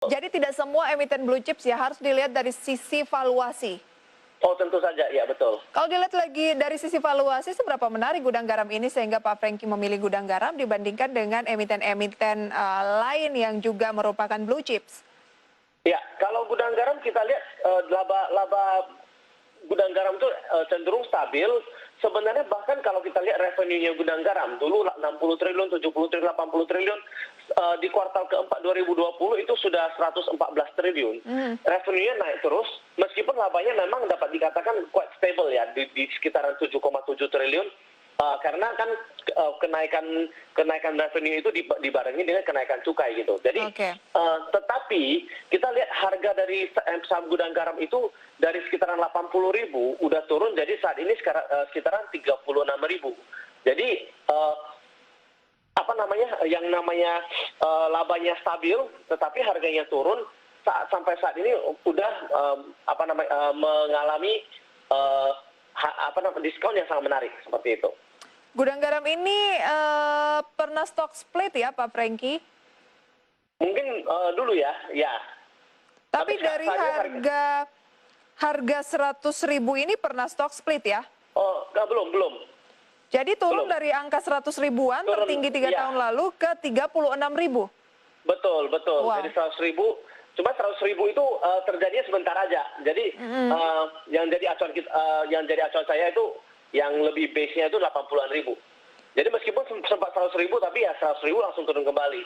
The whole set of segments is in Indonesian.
Jadi tidak semua emiten blue chips ya, harus dilihat dari sisi valuasi. Oh tentu saja, ya betul. Kalau dilihat lagi dari sisi valuasi, seberapa menarik gudang garam ini sehingga Pak Franky memilih gudang garam dibandingkan dengan emiten-emiten lain yang juga merupakan blue chips? Ya, kalau gudang garam kita lihat laba gudang garam itu cenderung stabil. Sebenarnya bahkan kalau kita lihat revenue-nya gudang garam, dulu 60 triliun, 70 triliun, 80 triliun, di kuartal keempat 2020 itu sudah 114 triliun. Revenue-nya naik terus, meskipun labanya memang dapat dikatakan quite stable ya, di sekitaran 7,7 triliun, karena kan kenaikan revenue itu dibarengi dengan kenaikan cukai gitu. Jadi, tetapi kita lihat harga dari saham gudang garam itu dari sekitaran 80.000 udah turun jadi saat ini sekitaran 36.000. Jadi yang namanya labanya stabil tetapi harganya turun sampai saat ini udah mengalami diskon yang sangat menarik seperti itu. Gudang garam ini pernah stock split ya Pak Franky? Mungkin dulu ya. Tapi dari harga 100.000 ini pernah stock split ya? Oh, belum. Jadi turun dari angka 100 ribuan tertinggi 3 tahun lalu ke 36.000. Betul. Wow. Jadi 100.000, cuma 100.000 itu terjadinya sebentar aja. Jadi yang jadi acuan saya itu yang lebih base-nya itu 80-an ribu. Jadi meskipun sempat 100.000 tapi ya 100.000 langsung turun kembali.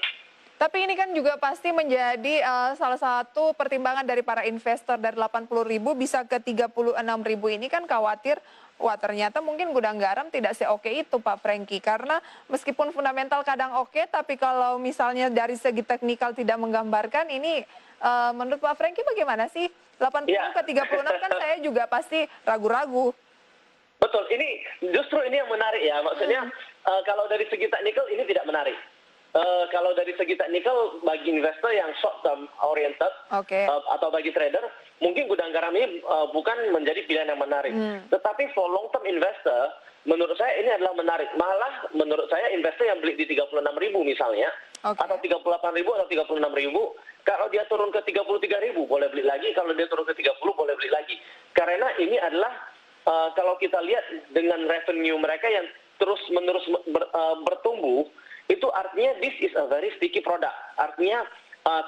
Tapi ini kan juga pasti menjadi salah satu pertimbangan dari para investor dari 80.000 bisa ke 36.000 ini kan khawatir, wah ternyata mungkin gudang garam tidak seoke itu Pak Franky. Karena meskipun fundamental kadang oke, tapi kalau misalnya dari segi teknikal tidak menggambarkan, ini menurut Pak Franky bagaimana sih? 80 ke 36 kan saya juga pasti ragu-ragu. Betul, justru ini yang menarik ya. Maksudnya kalau dari segi teknikal ini tidak menarik. Kalau dari segi teknikal bagi investor yang short term oriented atau bagi trader, mungkin gudang garam ini bukan menjadi pilihan yang menarik. Tetapi for long term investor, menurut saya ini adalah menarik. Malah menurut saya investor yang beli di 36.000 misalnya, atau 38.000 atau 36.000, kalau dia turun ke 33.000 boleh beli lagi, kalau dia turun ke 30 boleh beli lagi. Karena ini adalah kalau kita lihat dengan revenue mereka yang terus-menerus bertumbuh, itu artinya this is a very sticky product. Artinya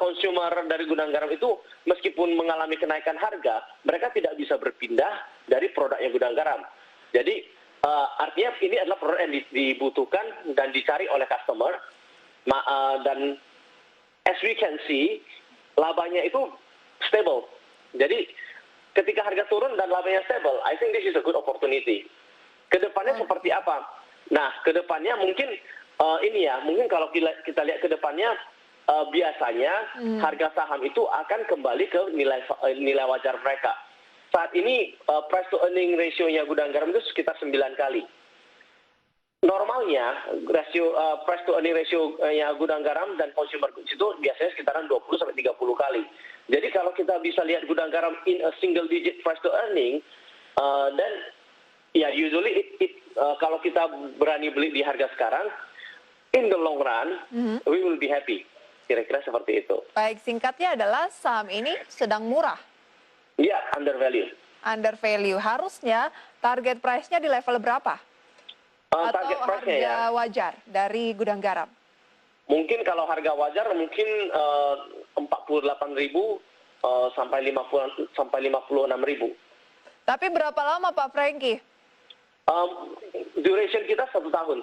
consumer dari gudang garam itu meskipun mengalami kenaikan harga, mereka tidak bisa berpindah dari produknya gudang garam. Jadi artinya ini adalah produk yang dibutuhkan dan dicari oleh customer. Dan as we can see, labanya itu stable. Jadi ketika harga turun dan labanya stable, I think this is a good opportunity. Kedepannya seperti apa? Nah, kedepannya mungkin mungkin kalau kita lihat ke depannya, biasanya harga saham itu akan kembali ke nilai wajar mereka. Saat ini price to earning ratio-nya gudang garam itu sekitar 9 kali. Normalnya price to earning ratio-nya gudang garam dan consumer goods itu biasanya sekitaran 20-30 kali. Jadi kalau kita bisa lihat gudang garam in a single digit price to earning, dan ya usually kalau kita berani beli di harga sekarang, in the long run, we will be happy. Kira-kira seperti itu. Baik, singkatnya adalah saham ini sedang murah. Iya, undervalue. Undervalue. Harusnya target price-nya di level berapa? Atau harga wajar dari gudang garam? Mungkin kalau harga wajar mungkin 48.000 sampai 56.000. Tapi berapa lama Pak Franky? Duration kita 1 tahun.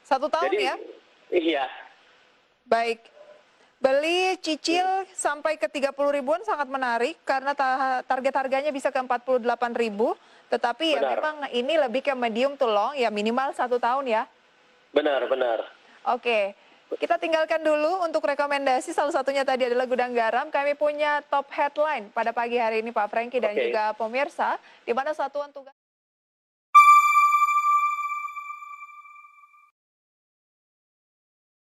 1 tahun. Jadi, ya? Iya. Baik. Beli cicil sampai ke 30 ribuan sangat menarik karena target harganya bisa ke 48.000. Tetapi ya memang ini lebih ke medium to long, ya minimal 1 tahun ya. Benar. Oke. Kita tinggalkan dulu untuk rekomendasi, salah satunya tadi adalah gudang garam. Kami punya top headline pada pagi hari ini Pak Franky dan juga pemirsa, di mana satuan tugas